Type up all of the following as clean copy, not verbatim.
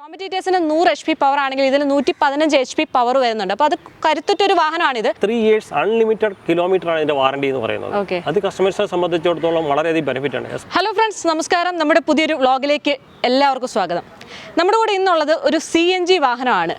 Competitors in a 100 HP power angle, ഇതിൽ 115 HP power വരുന്നുണ്ട്. അപ്പോൾ അത് കരുത്തുറ്റൊരു വാഹനമാണിത്. 3 years unlimited kilometer ആണ് ഇതിന്റെ വാറണ്ടി എന്ന് പറയുന്നത്. അത് കസ്റ്റമേഴ്സിനെ സംബന്ധിച്ചിടത്തോളം വളരെയധികം ബെനിഫിറ്റ് ആണ്. ഹലോ ഫ്രണ്ട്സ്, നമസ്കാരം. നമ്മുടെ പുതിയൊരു വ്ളോഗിലേക്ക് എല്ലാവർക്കും സ്വാഗതം. നമ്മുടെ കൂടെ ഇന്നുള്ളത് ഒരു CNG വാഹനമാണ്.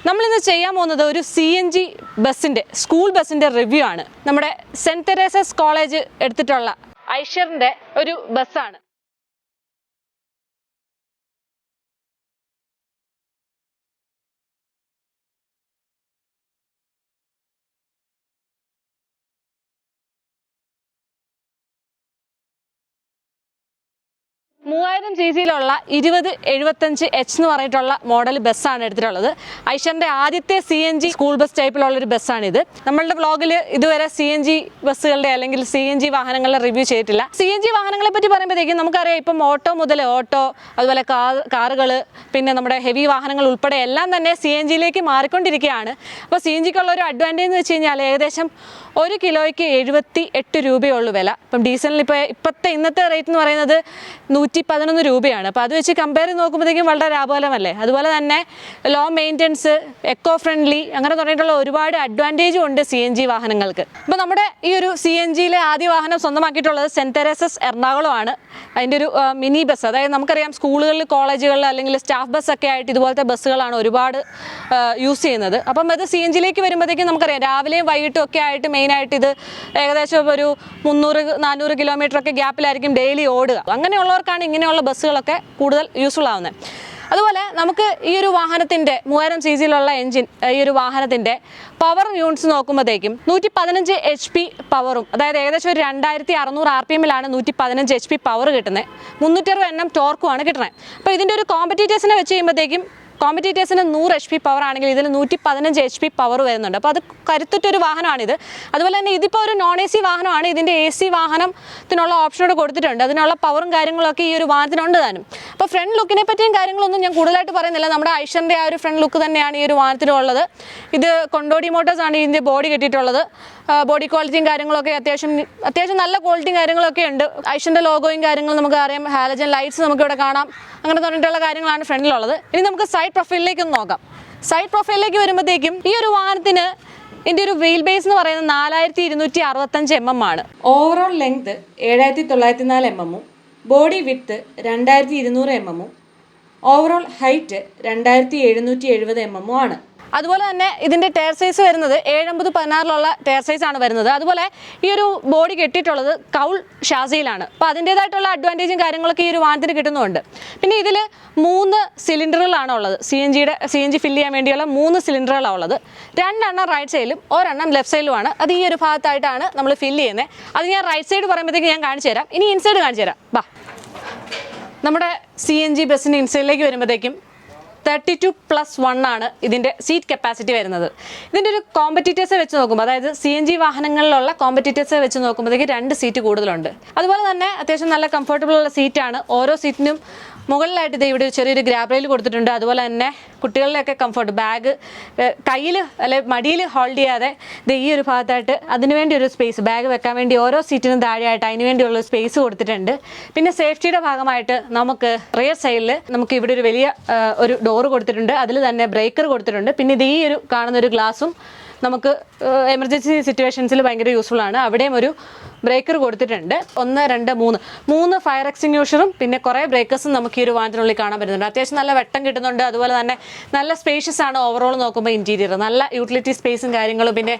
നമ്മളിന്ന് ചെയ്യാൻ പോകുന്നത് ഒരു CNG ബസ്സിൻ്റെ സ്കൂൾ ബസ്സിൻ്റെ റിവ്യൂ ആണ്. നമ്മുടെ സെൻറ്റ് തെരേസസ് കോളേജ് എടുത്തിട്ടുള്ള ഐഷറിൻ്റെ ഒരു ബസ്സാണ്. CC-യിലുള്ള 2075H എന്ന് പറഞ്ഞിട്ടുള്ള മോഡൽ ബസ്സാണ് എടുത്തിട്ടുള്ളത്. ഐഷറിൻ്റെ ആദ്യത്തെ CNG സ്കൂൾ ബസ് ടൈപ്പിലുള്ളൊരു ബസ്സാണിത്. നമ്മളുടെ വ്ളോഗിൽ ഇതുവരെ CNG ബസ്സുകളുടെ അല്ലെങ്കിൽ CNG വാഹനങ്ങളുടെ റിവ്യൂ ചെയ്തിട്ടില്ല. CNG വാഹനങ്ങളെ പറ്റി പറയുമ്പോഴത്തേക്കും നമുക്കറിയാം, ഇപ്പം ഓട്ടോ മുതൽ ഓട്ടോ, അതുപോലെ കാറുകൾ, പിന്നെ നമ്മുടെ ഹെവി വാഹനങ്ങൾ ഉൾപ്പെടെ എല്ലാം തന്നെ CNG-യിലേക്ക് മാറിക്കൊണ്ടിരിക്കുകയാണ്. അപ്പോൾ CNG-ക്കുള്ള ഒരു അഡ്വാൻറ്റേജ് എന്ന് വെച്ച് കഴിഞ്ഞാൽ ഏകദേശം 1 കിലോയ്ക്ക് 78 രൂപയുള്ളൂ വില. ഇപ്പം ഡീസലിന് ഇന്നത്തെ റേറ്റ് എന്ന് പറയുന്നത് 111 രൂപയാണ്. അപ്പോൾ അത് വെച്ച് കമ്പയർ ചെയ്ത് നോക്കുമ്പോഴത്തേക്കും വളരെ ലാഭകരമല്ലേ. അതുപോലെ തന്നെ ലോ മെയിൻ്റനൻസ്, എക്കോ ഫ്രണ്ട്ലി, അങ്ങനെ തുടങ്ങിയിട്ടുള്ള ഒരുപാട് അഡ്വാൻറ്റേജും ഉണ്ട് CNG വാഹനങ്ങൾക്ക്. അപ്പോൾ നമ്മുടെ ഈ ഒരു CNG-യിലെ ആദ്യ വാഹനം സ്വന്തമാക്കിയിട്ടുള്ളത് സെൻറ്റ് തെരേസസ് എറണാകുളമാണ്. അതിൻ്റെ ഒരു മിനി ബസ്, അതായത് നമുക്കറിയാം സ്കൂളുകളിൽ, കോളേജുകളിൽ അല്ലെങ്കിൽ സ്റ്റാഫ് ബസ്സൊക്കെ ആയിട്ട് ഇതുപോലത്തെ ബസ്സുകളാണ് ഒരുപാട് യൂസ് ചെയ്യുന്നത്. അപ്പം അത് CNG-യിലേക്ക് വരുമ്പോഴത്തേക്കും നമുക്കറിയാം രാവിലെയും വൈകിട്ടും ഒക്കെ ആയിട്ട് മെയിനായിട്ട് ഇത് ഏകദേശം ഒരു 300-400 കിലോമീറ്ററൊക്കെ ഗ്യാപ്പിലായിരിക്കും ഡെയിലി ഓടുക. അങ്ങനെയുള്ളവർക്കാണ് ഇങ്ങനെയുള്ള ബസ്സുകളൊക്കെ കൂടുതൽ യൂസ്ഫുൾ ആവുന്നത്. അതുപോലെ നമുക്ക് ഈ ഒരു വാഹനത്തിൻ്റെ 3000 CC-യിലുള്ള എൻജിൻ, ഈ ഒരു വാഹനത്തിൻ്റെ പവർ യൂണിറ്റ്സ് നോക്കുമ്പോഴത്തേക്കും 115 HP പവറും, അതായത് ഏകദേശം ഒരു 2600 RPM-ലാണ് 115 HP പവർ കിട്ടുന്നത്. 360 Nm ടോർക്കുമാണ് കിട്ടുന്നത്. അപ്പോൾ ഇതിൻ്റെ ഒരു കോമ്പറ്റീറ്റേഴ്സിനെ വെച്ച് ചെയ്യുമ്പോഴത്തേക്കും കോമ്പറ്റീറ്റേഴ്സിന് 100 HP പവർ ആണെങ്കിൽ ഇതിൽ 115 HP പവർ വരുന്നുണ്ട്. അപ്പോൾ അത് കരുത്തുറ്റൊരു വാഹനമാണിത്. അതുപോലെ തന്നെ ഇതിപ്പോൾ ഒരു നോൺ AC വാഹനമാണ്. ഇതിൻ്റെ AC വാഹനത്തിനുള്ള ഓപ്ഷനോട് കൊടുത്തിട്ടുണ്ട്. അതിനുള്ള പവറും കാര്യങ്ങളൊക്കെ ഈ ഒരു വാഹനത്തിനുണ്ട് താനും. അപ്പോൾ ഫ്രണ്ട് ലുക്കിനെ പറ്റിയും കാര്യങ്ങളൊന്നും ഞാൻ കൂടുതലായിട്ട് പറയുന്നില്ല. നമ്മുടെ ഐഷറിൻ്റെ ആ ഒരു ഫ്രണ്ട് ലുക്ക് തന്നെയാണ് ഈ ഒരു വാഹനത്തിനുള്ളത്. ഇത് കൊണ്ടോടി മോട്ടോഴ്സാണ് ഇതിൻ്റെ ബോഡി കെട്ടിയിട്ടുള്ളത്. ബോഡി ക്വാളിറ്റിയും കാര്യങ്ങളൊക്കെ അത്യാവശ്യം നല്ല ക്വാളിറ്റിയും കാര്യങ്ങളൊക്കെ ഉണ്ട്. ഐഷറിൻ്റെ ലോഗോയും കാര്യങ്ങളും നമുക്ക് അറിയാം. ഹാലജൻ ലൈറ്റ്സ് നമുക്കിവിടെ കാണാം. അങ്ങനെ പറഞ്ഞിട്ടുള്ള കാര്യങ്ങളാണ് ഫ്രണ്ടിലുള്ളത്. ഇനി നമുക്ക് സൈഡ് പ്രൊഫൈലിലേക്ക് ഒന്ന് നോക്കാം. സൈഡ് പ്രൊഫൈലിലേക്ക് വരുമ്പോഴത്തേക്കും ഈ ഒരു വാഹനത്തിന് ഇതിൻ്റെ ഒരു വീൽ ബേസ് എന്ന് പറയുന്നത് 4265 mm ആണ്. Overall length 7904 mm, body width 2200 mm, overall height 2770 mm ആണ്. അതുപോലെ തന്നെ ഇതിൻ്റെ ടയർ സൈസ് വരുന്നത് 750/16 ടയർ സൈസാണ് വരുന്നത്. അതുപോലെ ഈ ഒരു ബോഡി കെട്ടിയിട്ടുള്ളത് കൗൾ ഷാസിയിലാണ്. അപ്പോൾ അതിൻ്റേതായിട്ടുള്ള അഡ്വാൻറ്റേജും കാര്യങ്ങളൊക്കെ ഈ ഒരു വാഹനത്തിന് കിട്ടുന്നുണ്ട്. പിന്നെ ഇതിൽ 3 സിലിണ്ടറുകളാണ് ഉള്ളത്. CNG ഫില്ല് ചെയ്യാൻ വേണ്ടിയുള്ള 3 സിലിണ്ടറുകളാണ് ഉള്ളത്. 2 എണ്ണം റൈറ്റ് സൈഡിലും 1 എണ്ണം ലെഫ്റ്റ് സൈഡിലുമാണ്. അത് ഈ ഒരു ഭാഗത്തായിട്ടാണ് നമ്മൾ ഫില്ല് ചെയ്യുന്നത്. അത് ഞാൻ റൈറ്റ് സൈഡ് പറയുമ്പോഴത്തേക്ക് ഞാൻ കാണിച്ചു തരാം. ഇനി ഇൻസൈഡ് കാണിച്ചു തരാം. ബാ, നമ്മുടെ CNG ബസ്സിൻ്റെ ഇൻസൈഡിലേക്ക് വരുമ്പോഴത്തേക്കും 32+1 ആണ് ഇതിൻ്റെ സീറ്റ് കപ്പാസിറ്റി വരുന്നത്. ഇതിൻ്റെ ഒരു കോമ്പറ്റീറ്റേഴ്സ് വെച്ച് നോക്കുമ്പോൾ, അതായത് CNG വാഹനങ്ങളിലുള്ള കോമ്പറ്റീറ്റേഴ്സ് വെച്ച് നോക്കുമ്പോഴത്തേക്ക് 2 സീറ്റ് കൂടുതലുണ്ട്. അതുപോലെ തന്നെ അത്യാവശ്യം നല്ല കംഫർട്ടബിൾ ഉള്ള സീറ്റാണ്. ഓരോ സീറ്റിനും മുകളിലായിട്ട് ഇത് ഇവിടെ ചെറിയൊരു ഗ്രാബ് റെയിൽ കൊടുത്തിട്ടുണ്ട്. അതുപോലെ തന്നെ കുട്ടികളുടെയൊക്കെ കംഫർട്ട്, ബാഗ് കയ്യിൽ അല്ലെ മടിയിൽ ഹോൾഡ് ചെയ്യാതെ ഈ ഒരു ഭാഗത്തായിട്ട് അതിനുവേണ്ടി ഒരു സ്പേസ്, ബാഗ് വെക്കാൻ വേണ്ടി ഓരോ സീറ്റിനും താഴെയായിട്ട് അതിന് വേണ്ടിയുള്ള സ്പേസ് കൊടുത്തിട്ടുണ്ട്. പിന്നെ സേഫ്റ്റിയുടെ ഭാഗമായിട്ട് നമുക്ക് റിയർ സൈഡിൽ നമുക്ക് ഇവിടെ ഒരു വലിയ ഒരു ഡോറ് കൊടുത്തിട്ടുണ്ട്. അതിൽ തന്നെ ബ്രേക്കർ കൊടുത്തിട്ടുണ്ട്. പിന്നെ ഇത് ഈ ഒരു കാണുന്ന ഒരു ഗ്ലാസും നമുക്ക് എമർജൻസി സിറ്റുവേഷൻസിൽ ഭയങ്കര യൂസ്ഫുൾ ആണ്. അവിടെയും ഒരു ബ്രേക്കർ കൊടുത്തിട്ടുണ്ട്. 1, 2, 3 ഫയർ എക്സ്റ്റിങ്ക്യൂഷറും പിന്നെ കുറേ ബ്രേക്കേഴ്സും നമുക്ക് ഈ ഒരു വാഹനത്തിനുള്ളിൽ കാണാൻ പറ്റുന്നുണ്ട്. അത്യാവശ്യം നല്ല വെട്ടം കിട്ടുന്നുണ്ട്. അതുപോലെ തന്നെ നല്ല സ്പേഷ്യസ് ആണ് ഓവറോൾ നോക്കുമ്പോൾ ഇൻറ്റീരിയർ. നല്ല യൂട്ടിലിറ്റി സ്പേസും കാര്യങ്ങളും പിന്നെ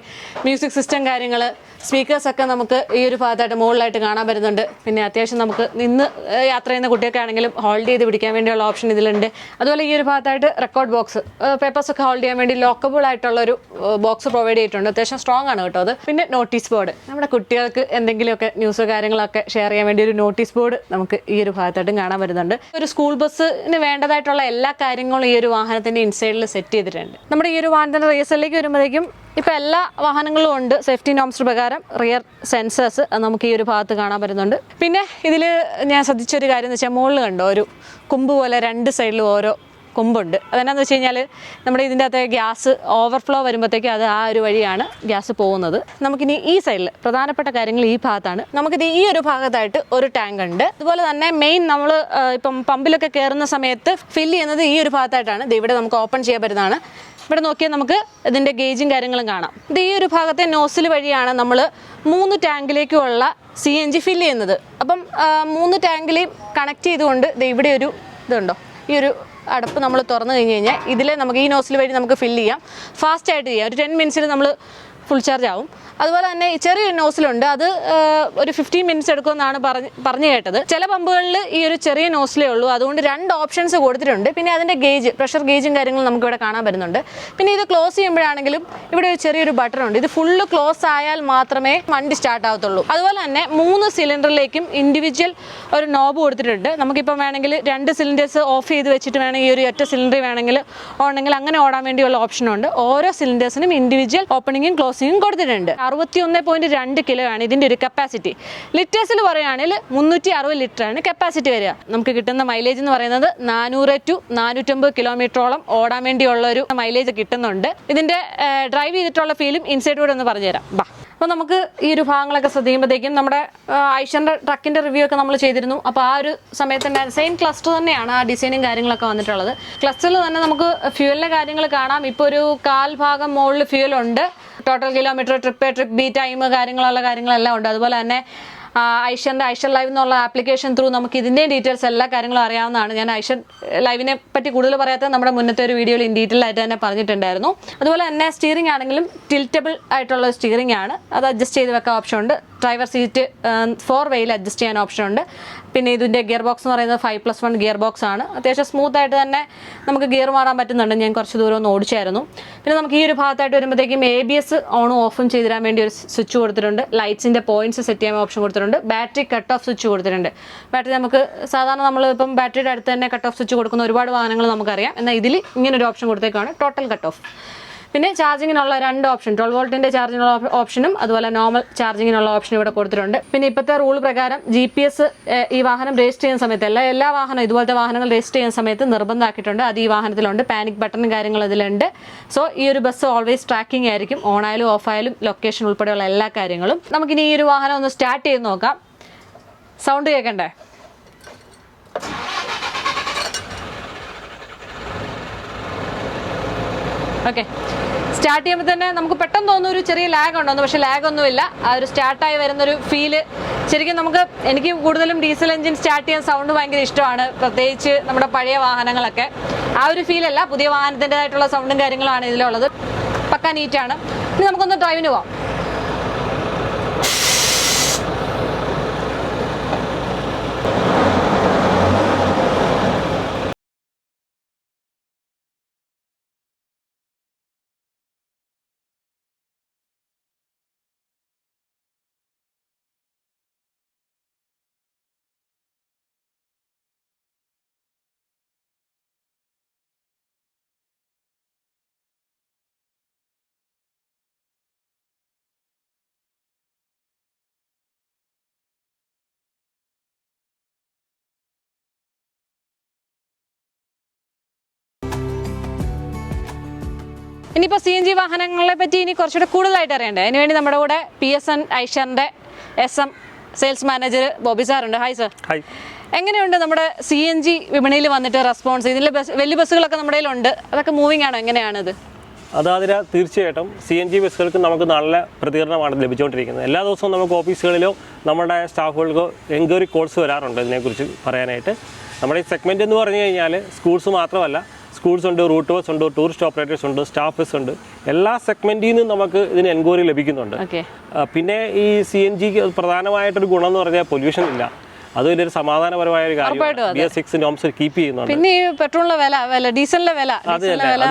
മ്യൂസിക് സിസ്റ്റം കാര്യങ്ങൾ, സ്പീക്കേഴ്സൊക്കെ നമുക്ക് ഈ ഒരു ഭാഗത്തായിട്ട് മുകളിലായിട്ട് കാണാൻ പറ്റുന്നുണ്ട്. പിന്നെ അത്യാവശ്യം നമുക്ക് നിന്ന് യാത്ര ചെയ്യുന്ന കുട്ടിയൊക്കെ ആണെങ്കിലും ഹോൾഡ് ചെയ്ത് പിടിക്കാൻ വേണ്ടിയുള്ള ഓപ്ഷൻ ഇതിലുണ്ട്. അതുപോലെ ഈ ഒരു ഭാഗത്തായിട്ട് റെക്കോർഡ് ബോക്സ്, പേപ്പേഴ്സൊക്കെ ഹോൾഡ് ചെയ്യാൻ വേണ്ടി ലോക്കബിൾ ആയിട്ടുള്ളൊരു ബോക്സ് പ്രൊവൈഡ് ചെയ്തിട്ടുണ്ട്. അത്യാവശ്യം സ്ട്രോങ് ആണ് കേട്ടോ അത്. പിന്നെ നോട്ടീസ് ബോർഡ്, നമ്മുടെ കുട്ടികൾക്ക് എന്തെങ്കിലും എന്തെങ്കിലുമൊക്കെ ന്യൂസോ കാര്യങ്ങളൊക്കെ ഷെയർ ചെയ്യാൻ വേണ്ടി ഒരു നോട്ടീസ് ബോർഡ് നമുക്ക് ഈ ഒരു ഭാഗത്തായിട്ടും കാണാൻ വരുന്നുണ്ട്. ഒരു സ്കൂൾ ബസ്സിന് വേണ്ടതായിട്ടുള്ള എല്ലാ കാര്യങ്ങളും ഈ ഒരു വാഹനത്തിൻ്റെ ഇൻസൈഡിൽ സെറ്റ് ചെയ്തിട്ടുണ്ട്. നമ്മുടെ ഈ ഒരു വാഹനത്തിൻ്റെ റീസെല്ലിലേക്ക് വരുമ്പോഴേക്കും ഇപ്പോൾ എല്ലാ വാഹനങ്ങളും ഉണ്ട് സേഫ്റ്റി നോംസ് പ്രകാരം റിയർ സെൻസേഴ്സ് നമുക്ക് ഈ ഒരു ഭാഗത്ത് കാണാൻ പറ്റുന്നുണ്ട്. പിന്നെ ഇതിൽ ഞാൻ ശ്രദ്ധിച്ചൊരു കാര്യം എന്ന് വെച്ചാൽ മുകളിൽ കണ്ടോ ഒരു കൊമ്പ് പോലെ 2 സൈഡിലും ഓരോ കൊമ്പുണ്ട്. അതെന്നാന്ന് വെച്ച് കഴിഞ്ഞാൽ നമ്മുടെ ഇതിൻ്റെ അകത്തെ ഗ്യാസ് ഓവർഫ്ലോ വരുമ്പോഴത്തേക്ക് അത് ആ ഒരു വഴിയാണ് ഗ്യാസ് പോകുന്നത്. നമുക്കിനി ഈ സൈഡിൽ പ്രധാനപ്പെട്ട കാര്യങ്ങൾ ഈ ഭാഗത്താണ്. നമുക്കിത് ഈ ഒരു ഭാഗത്തായിട്ട് ഒരു ടാങ്ക് ഉണ്ട്. അതുപോലെ തന്നെ മെയിൻ നമ്മൾ ഇപ്പം പമ്പിലൊക്കെ കയറുന്ന സമയത്ത് ഫില്ല് ചെയ്യുന്നത് ഈ ഒരു ഭാഗത്തായിട്ടാണ്. ഇത് ഇവിടെ നമുക്ക് ഓപ്പൺ ചെയ്യാൻ പറ്റുന്നതാണ്. ഇവിടെ നോക്കിയാൽ നമുക്ക് ഇതിൻ്റെ ഗേജും കാര്യങ്ങളും കാണാം. ഇത് ഈ ഒരു ഭാഗത്തെ നോസിൽ വഴിയാണ് നമ്മൾ 3 ടാങ്കിലേക്കുള്ള CNG ഫില്ല് ചെയ്യുന്നത്. അപ്പം 3 ടാങ്കിലെയും കണക്ട് ചെയ്തുകൊണ്ട് ഇവിടെ ഒരു ഇതുണ്ടോ, ഈ ഒരു അടപ്പ് നമ്മൾ തുറന്നു കഴിഞ്ഞ് കഴിഞ്ഞാൽ ഇതിൽ നമുക്ക് ഈ നോസിൽ വഴി നമുക്ക് ഫില്ല് ചെയ്യാം. ഫാസ്റ്റായിട്ട് ചെയ്യാം. ഒരു 10 മിനിറ്റ്സിൽ നമ്മൾ ഫുൾ ചാർജ് ആവും. അതുപോലെ തന്നെ ഈ ചെറിയൊരു നോസിലുണ്ട്, അത് ഒരു 15 മിനിറ്റ്സ് എടുക്കുമെന്നാണ് പറഞ്ഞു കേട്ടത്. ചില പമ്പുകളിൽ ഈ ഒരു ചെറിയ നോസിലേ ഉള്ളൂ, അതുകൊണ്ട് 2 ഓപ്ഷൻസ് കൊടുത്തിട്ടുണ്ട്. പിന്നെ അതിൻ്റെ ഗേജ്, പ്രഷർ ഗേജും കാര്യങ്ങളും നമുക്കിവിടെ കാണാൻ പറ്റുന്നുണ്ട്. പിന്നെ ഇത് ക്ലോസ് ചെയ്യുമ്പോഴാണെങ്കിലും ഇവിടെ ഒരു ചെറിയൊരു ബട്ടൺ ഉണ്ട്. ഇത് ഫുള്ള് ക്ലോസ് ആയാൽ മാത്രമേ വണ്ടി സ്റ്റാർട്ട് ആവത്തുള്ളൂ. അതുപോലെ തന്നെ 3 സിലിണ്ടറിലേക്കും ഇൻഡിവിജ്വൽ ഒരു നോബ് കൊടുത്തിട്ടുണ്ട്. നമുക്കിപ്പം വേണമെങ്കിൽ 2 സിലിണ്ടേഴ്സ് ഓഫ് ചെയ്ത് വെച്ചിട്ട് വേണമെങ്കിൽ ഈ ഒരു ഒറ്റ സിലിണ്ടർ വേണമെങ്കിൽ ഓടണമെങ്കിൽ അങ്ങനെ ഓടാൻ വേണ്ടിയുള്ള ഓപ്ഷനുണ്ട്. ഓരോ സിലിണ്ടേഴ്സിനും ഇൻഡിവിജ്വൽ ഓപ്പണിങ്ങും ക്ലോസിങ്ങും കൊടുത്തിട്ടുണ്ട്. 61.2 കിലോ ആണ് ഇതിൻ്റെ ഒരു കപ്പാസിറ്റി. ലിറ്റേഴ്സിൽ പറയുകയാണെങ്കിൽ 360 ലിറ്ററാണ് കപ്പാസിറ്റി വരിക. നമുക്ക് കിട്ടുന്ന മൈലേജ് എന്ന് പറയുന്നത് 400 to 450 കിലോമീറ്ററോളം ഓടാൻ വേണ്ടിയുള്ള ഒരു മൈലേജ് കിട്ടുന്നുണ്ട്. ഇതിൻ്റെ ഡ്രൈവ് ചെയ്തിട്ടുള്ള ഫീലും ഇൻസൈഡ് കൂടെ ഒന്ന് പറഞ്ഞുതരാം. ബാ. അപ്പോൾ നമുക്ക് ഈ ഒരു ഭാഗങ്ങളൊക്കെ ശ്രദ്ധിക്കുമ്പോഴത്തേക്കും നമ്മുടെ ഐഷറിൻ്റെ ട്രക്കിൻ്റെ റിവ്യൂ ഒക്കെ നമ്മൾ ചെയ്തിരുന്നു. അപ്പോൾ ആ ഒരു സമയത്ത് തന്നെ സെയിം ക്ലസ്റ്റർ തന്നെയാണ് ആ ഡിസൈനും കാര്യങ്ങളൊക്കെ വന്നിട്ടുള്ളത്. ക്ലസ്റ്ററിൽ തന്നെ നമുക്ക് ഫ്യൂവലിൻ്റെ കാര്യങ്ങൾ കാണാം. ഇപ്പോൾ ഒരു 1/4 ഭാഗം മുകളിൽ ഫ്യൂവലുണ്ട്. Total kilometre, trip B time, കാര്യങ്ങളെല്ലാം ഉണ്ട്. അതുപോലെ തന്നെ ഐഷർ ലൈവ് എന്നുള്ള ആപ്ലിക്കേഷൻ ത്രൂ നമുക്ക് ഇതിൻ്റെയും ഡീറ്റെയിൽസ് എല്ലാ കാര്യങ്ങളും അറിയാവുന്നതാണ്. ഞാൻ ഐഷർ ലൈവിനെ പറ്റി കൂടുതൽ പറയാത്തത് നമ്മുടെ മുന്നത്തെ ഒരു വീഡിയോയിൽ ഇൻ ഡീറ്റെയിൽ ആയിട്ട് തന്നെ പറഞ്ഞിട്ടുണ്ടായിരുന്നു. അതുപോലെ തന്നെ സ്റ്റിയറിംഗ് ആണെങ്കിലും ടിൽറ്റബിൾ ആയിട്ടുള്ള സ്റ്റിയറിംഗ് ആണ്. അത് അഡ്ജസ്റ്റ് ചെയ്ത് വെക്കാൻ ഓപ്ഷൻ ഉണ്ട്. ഡ്രൈവർ സീറ്റ് 4 വേയിൽ അഡ്ജസ്റ്റ് ചെയ്യാൻ ഓപ്ഷൻ ഉണ്ട്. പിന്നെ ഇതിൻ്റെ ഗിയർ ബോക്സ് എന്ന് പറയുന്നത് 5+1 ഗിയർ ബോക്സ് ആണ്. അത്യാവശ്യം സ്മൂത്ത് ആയിട്ട് തന്നെ നമുക്ക് ഗിയർ മാറാൻ പറ്റുന്നുണ്ട്. ഞാൻ കുറച്ച് ദൂരം ഒന്ന് ഓടിച്ചായിരുന്നു. പിന്നെ നമുക്ക് ഈ ഒരു ഭാഗത്തായിട്ട് വരുമ്പോഴത്തേക്കും ABS ഓണും ഓഫും ചെയ്തിടാൻ വേണ്ടി ഒരു സ്വിച്ച് കൊടുത്തിട്ടുണ്ട്. ലൈറ്റ്സിൻ്റെ പോയിന്റ്സ് സെറ്റ് ചെയ്യാൻ ഓപ്ഷൻ കൊടുത്തിട്ടുണ്ട്. ബാറ്ററി കട്ട് ഓഫ് സ്വിച്ച് കൊടുത്തിട്ടുണ്ട്. ബാറ്ററി നമുക്ക് സാധാരണ നമ്മൾ ഇപ്പം ബാറ്ററിയുടെ അടുത്ത് തന്നെ കട്ട് ഓഫ് സ്വിച്ച് കൊടുക്കുന്ന ഒരുപാട് വാഹനങ്ങൾ നമുക്കറിയാം. എന്നാൽ ഇതിൽ ഇങ്ങനൊരു ഓപ്ഷൻ കൊടുത്തേക്കാണ് ടോട്ടൽ കട്ട് ഓഫ്. പിന്നെ ചാർജിങ്ങിനുള്ള 2 ഓപ്ഷൻ, 12 വോൾട്ടിൻ്റെ ചാർജിങ്ങിനുള്ള ഓപ്ഷനും അതുപോലെ നോർമൽ ചാർജിങ്ങിനുള്ള ഓപ്ഷനും ഇവിടെ കൊടുത്തിട്ടുണ്ട്. പിന്നെ ഇപ്പോഴത്തെ റൂൾ പ്രകാരം GPS ഈ വാഹനം രജിസ്റ്റർ ചെയ്യുന്ന സമയത്ത് എല്ലാ വാഹനം ഇതുപോലത്തെ വാഹനങ്ങൾ രജിസ്റ്റർ ചെയ്യുന്ന സമയത്ത് നിർബന്ധമാക്കിയിട്ടുണ്ട്. അത് ഈ വാഹനത്തിലുണ്ട്. പാനിക് ബട്ടണും കാര്യങ്ങളും ഇതിലുണ്ട്. സോ ഈ ഒരു ബസ് ഓൾവേസ് ട്രാക്കിംഗ് ആയിരിക്കും. ഓണായാലും ഓഫായാലും ലൊക്കേഷൻ ഉൾപ്പെടെയുള്ള എല്ലാ കാര്യങ്ങളും. നമുക്കിനി ഈ ഒരു വാഹനം ഒന്ന് സ്റ്റാർട്ട് ചെയ്ത് നോക്കാം. സൗണ്ട് കേൾക്കണ്ടേ? ഓക്കെ, സ്റ്റാർട്ട് ചെയ്യുമ്പോൾ തന്നെ നമുക്ക് പെട്ടെന്ന് തോന്നുന്ന ഒരു ചെറിയ ലാഗ് ഉണ്ടോന്ന്, പക്ഷേ ലാഗ് ഒന്നുമില്ല. ആ ഒരു സ്റ്റാർട്ടായി വരുന്നൊരു ഫീല് ശരിക്കും എനിക്ക് കൂടുതലും ഡീസൽ എഞ്ചിൻ സ്റ്റാർട്ട് ചെയ്യാൻ സൗണ്ട് ഭയങ്കര ഇഷ്ടമാണ്. പ്രത്യേകിച്ച് നമ്മുടെ പഴയ വാഹനങ്ങളൊക്കെ ആ ഒരു ഫീലല്ല, പുതിയ വാഹനത്തിൻ്റെതായിട്ടുള്ള സൗണ്ടും കാര്യങ്ങളാണ് ഇതിലുള്ളത്. പക്കാ നീറ്റാണ്. ഇനി നമുക്കൊന്ന് ഡ്രൈവിന് പോവാം. ഇനിയിപ്പോൾ CNG വാഹനങ്ങളെ പറ്റി ഇനി കുറച്ചുകൂടെ കൂടുതലായിട്ട് അറിയണ്ടേ? അതിനുവേണ്ടി നമ്മുടെ കൂടെ PSN ഐഷറിൻ്റെ SM സെയിൽസ് മാനേജർ ബോബി സാറുണ്ട്. Hi sir. ഹായ്. എങ്ങനെയുണ്ട് നമ്മുടെ CNG വിപണിയിൽ വന്നിട്ട് റെസ്പോൺസ്? ഇതിൽ വലിയ ബസ്സുകളൊക്കെ നമ്മുടെ കയ്യിലുണ്ട്, അതൊക്കെ മൂവിങ് ആണോ? എങ്ങനെയാണിത്? അതാതിര തീർച്ചയായിട്ടും CNG ബസ്സുകൾക്ക് നമുക്ക് നല്ല പ്രതികരണമാണ് ലഭിച്ചുകൊണ്ടിരിക്കുന്നത്. എല്ലാ ദിവസവും നമുക്ക് ഓഫീസുകളിലോ നമ്മുടെ സ്റ്റാഫുകൾക്കോ എൻക്വയറി കോൾസ് വരാറുണ്ട് ഇതിനെക്കുറിച്ച് പറയാനായിട്ട്. നമ്മുടെ ഈ സെഗ്മെൻറ്റ് എന്ന് പറഞ്ഞു കഴിഞ്ഞാൽ സ്കൂൾസ് മാത്രമല്ല, സ്കൂൾസ് ഉണ്ട്, റൂട്ട് ബസ് ഉണ്ട്, ടൂറിസ്റ്റ് ഓപ്പറേറ്റേഴ്സ് ഉണ്ട്, സ്റ്റാഫ് ബസ് ഉണ്ട്. എല്ലാ സെഗ്മെൻറ്റിൽ നിന്നും നമുക്ക് ഇതിന് എൻക്വയറി ലഭിക്കുന്നുണ്ട്. പിന്നെ ഈ CNG പ്രധാനമായിട്ടൊരു ഗുണം എന്ന് പറഞ്ഞാൽ പൊല്യൂഷൻ ഇല്ല. അത് വലിയൊരു സമാധാനപരമായ ഒരു കാര്യമാണ്. BS6 നോംസ് കീപ്പ് ചെയ്യുന്നുണ്ട്. പിന്നെ ഈ പെട്രോളിന്റെ വില, ഡീസലിന്റെ വില, അത്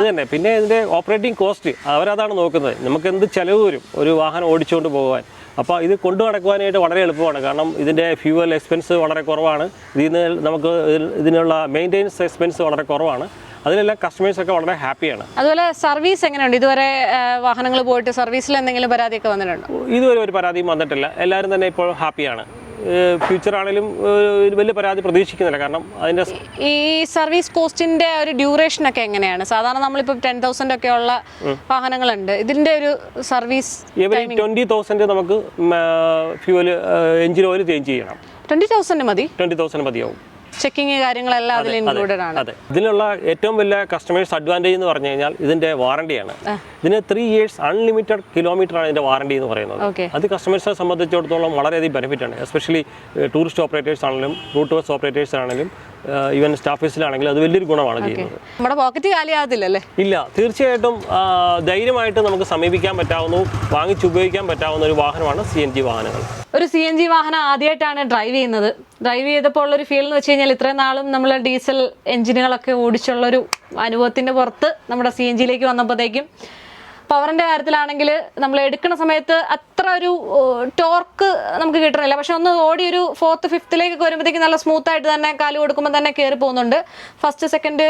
തന്നെ. പിന്നെ ഇതിന്റെ ഓപ്പറേറ്റിംഗ് കോസ്റ്റ് അവരതാണ് നോക്കുന്നത്. നമുക്ക് എന്ത് ചെലവ് വരും ഒരു വാഹനം ഓടിച്ചുകൊണ്ട് പോകാൻ. അപ്പോൾ ഇത് കൊണ്ടു നടക്കുവാനായിട്ട് വളരെ എളുപ്പമാണ്. കാരണം ഇതിൻ്റെ ഫ്യൂവൽ എക്സ്പെൻസ് വളരെ കുറവാണ്. നമുക്ക് ഇതിനുള്ള മെയിൻ്റെനൻസ് എക്സ്പെൻസ് വളരെ കുറവാണ്. അതിലെല്ലാം കസ്റ്റമേഴ്സൊക്കെ വളരെ ഹാപ്പിയാണ്. അതുപോലെ സർവീസ് എങ്ങനെയുണ്ട്? ഇതുവരെ വാഹനങ്ങൾ പോയിട്ട് സർവീസിൽ എന്തെങ്കിലും പരാതിയൊക്കെ വന്നിട്ടുണ്ടോ? ഇതുവരെ ഒരു പരാതിയും വന്നിട്ടില്ല. എല്ലാവരും തന്നെ ഇപ്പോൾ ഹാപ്പിയാണ്. ഫ്യൂച്ചർ ആണെങ്കിലും വലിയ പരാതി പ്രതീക്ഷിക്കുന്നില്ല. കാരണം അതിൻ്റെ ഈ സർവീസ് കോസ്റ്റിന്റെ ഒരു ഡ്യൂറേഷൻ ഒക്കെ എങ്ങനെയാണ്? സാധാരണ നമ്മളിപ്പോൾ 10,000 ഒക്കെ ഉള്ള വാഹനങ്ങളുണ്ട്. ഇതിന്റെ ഒരു സർവീസ് 20,000 നമുക്ക് ഫ്യൂവൽ എഞ്ചിൻ ഓയിൽ ചേഞ്ച് ചെയ്യണം. 20,000 മതി? 20,000 മതിയാവും. ചെക്കിങ് കാര്യങ്ങളെല്ലാം അതിൽ ഇൻക്ലൂഡഡ് ആണ്. അതെ. ഇതിനുള്ള ഏറ്റവും വലിയ കസ്റ്റമേഴ്സ് അഡ്വാൻറ്റേജ് എന്ന് പറഞ്ഞു കഴിഞ്ഞാൽ ഇതിന്റെ വാറണ്ടിയാണ്. ഇതിന് 3 years അൺലിമിറ്റഡ് കിലോമീറ്റർ ആണ് ഇതിന്റെ വാറണ്ടി എന്ന് പറയുന്നത്. അത് കസ്റ്റമേഴ്സിനെ സംബന്ധിച്ചിടത്തോളം വളരെയധികം ബെനിഫിറ്റ് ആണ്. എസ്പെഷ്യലി ടൂറിസ്റ്റ് ഓപ്പറേറ്റേഴ്സ് ആണെങ്കിലും റൂട്ട് ബസ് ഓപ്പറേറ്റേഴ്സ് ആണെങ്കിലും ഈവൻ സ്റ്റാഫേഴ്സിലാണെങ്കിലും അത് വലിയൊരു ഗുണമാണ് ചെയ്യുന്നത്. നമ്മുടെ പോക്കറ്റ് കാലിയാകത്തില്ലല്ലേ? ഇല്ല, തീർച്ചയായിട്ടും ധൈര്യമായിട്ട് നമുക്ക് സമീപിക്കാൻ പറ്റാവുന്ന, വാങ്ങിച്ച് ഉപയോഗിക്കാൻ പറ്റാവുന്ന ഒരു വാഹനമാണ് CNG വാഹനങ്ങൾ. ഒരു CNG വാഹനം ആദ്യമായിട്ടാണ് ഡ്രൈവ് ചെയ്യുന്നത്. ഡ്രൈവ് ചെയ്തപ്പോൾ ഉള്ളൊരു ഫീൽ എന്ന് വെച്ച് കഴിഞ്ഞാൽ ഇത്രയും നാളും നമ്മൾ ഡീസൽ എഞ്ചിനുകളൊക്കെ ഓടിച്ചുള്ളൊരു അനുഭവത്തിൻ്റെ പുറത്ത് നമ്മുടെ CNGയിലേക്ക് വന്നപ്പോഴത്തേക്കും പവറിൻ്റെ കാര്യത്തിലാണെങ്കിൽ നമ്മൾ എടുക്കുന്ന സമയത്ത് അത്ര ഒരു ടോർക്ക് നമുക്ക് കിട്ടണില്ല. പക്ഷെ ഒന്ന് ഓടി ഒരു 4th 5th വരുമ്പോഴത്തേക്കും നല്ല സ്മൂത്തായിട്ട് തന്നെ കാല് കൊടുക്കുമ്പോൾ തന്നെ കയറി പോകുന്നുണ്ട്. 1st 2nd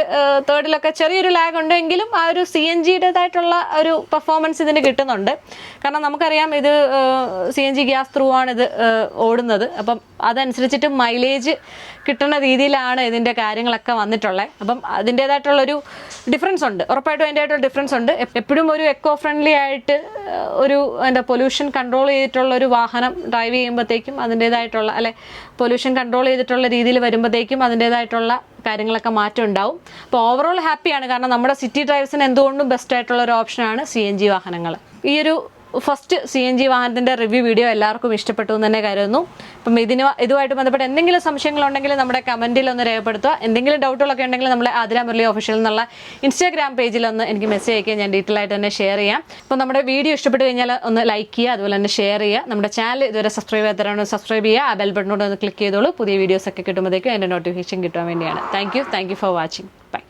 3rd ചെറിയൊരു ലാഗ് ഉണ്ട്. എങ്കിലും ആ ഒരു CNGയുടേതായിട്ടുള്ള ഒരു പെർഫോമൻസ് ഇതിന് കിട്ടുന്നുണ്ട്. കാരണം നമുക്കറിയാം ഇത് CNG ഗ്യാസ് ത്രൂ ആണ് ഇത് ഓടുന്നത്. അപ്പം അതനുസരിച്ചിട്ട് മൈലേജ് കിട്ടുന്ന രീതിയിലാണ് ഇതിൻ്റെ കാര്യങ്ങളൊക്കെ വന്നിട്ടുള്ളത്. അപ്പം അതിൻ്റേതായിട്ടുള്ളൊരു ഡിഫറൻസ് ഉണ്ട്. ഉറപ്പായിട്ടും അതിൻ്റെതായിട്ടുള്ള ഡിഫറൻസ് ഉണ്ട്. എപ്പോഴും ഒരു എക്കോ ഫ്രണ്ട്ലി ആയിട്ട് ഒരു പൊല്യൂഷൻ കൺട്രോൾ ചെയ്തിട്ടുള്ള ഒരു വാഹനം ഡ്രൈവ് ചെയ്യുമ്പോഴത്തേക്കും അതിൻ്റേതായിട്ടുള്ള പൊല്യൂഷൻ കൺട്രോൾ ചെയ്തിട്ടുള്ള രീതിയിൽ വരുമ്പോഴത്തേക്കും അതിൻ്റേതായിട്ടുള്ള കാര്യങ്ങളൊക്കെ മാറ്റം ഉണ്ടാവും. അപ്പോൾ ഓവറോൾ ഹാപ്പിയാണ്. കാരണം നമ്മുടെ സിറ്റി ഡ്രൈവ്സിന് എന്തുകൊണ്ടും ബെസ്റ്റ് ആയിട്ടുള്ള ഒരു ഓപ്ഷനാണ് CNG വാഹനങ്ങൾ. ഈ ഒരു ഫസ്റ്റ് CNG വാഹനത്തിൻ്റെ റിവ്യൂ വീഡിയോ എല്ലാവർക്കും ഇഷ്ടപ്പെട്ടു എന്ന് തന്നെ കരുതുന്നു. അപ്പം ഇതുമായിട്ട് ബന്ധപ്പെട്ട് എന്തെങ്കിലും സംശയങ്ങളുണ്ടെങ്കിൽ നമ്മുടെ കമൻറ്റിൽ ഒന്ന് രേഖപ്പെടുത്തുക. എന്തെങ്കിലും ഡൗട്ടുകളൊക്കെ ഉണ്ടെങ്കിൽ നമ്മളെ ആതിര മുരളി ഒഫീഷ്യൽ എന്നുള്ള ഇൻസ്റ്റാഗ്രാം പേജിലൊന്ന് എനിക്ക് മെസ്സേജ് അയക്കുക. ഞാൻ ഡീറ്റെയിൽ ആയിട്ട് തന്നെ ഷെയർ ചെയ്യാം. അപ്പോൾ നമ്മുടെ വീഡിയോ ഇഷ്ടപ്പെട്ട് കഴിഞ്ഞാൽ ഒന്ന് ലൈക്ക് ചെയ്യുക, അതുപോലെ തന്നെ ഷെയർ ചെയ്യുക. നമ്മുടെ ചാനൽ ഇതുവരെ സബ്സ്ക്രൈബ് ചെയ്യാത്തവരാണ് സബ്സ്ക്രൈബ് ചെയ്യുക. ആ ബെൽ ബട്ടണോട് ഒന്ന് ക്ലിക്ക് ചെയ്തോളൂ. പുതിയ വീഡിയോസൊക്കെ കിട്ടുമ്പോഴത്തേക്കും അതിൻ്റെ നോട്ടിഫിക്കേഷൻ കിട്ടാൻ വേണ്ടിയാണ്. Thank you for watching. By.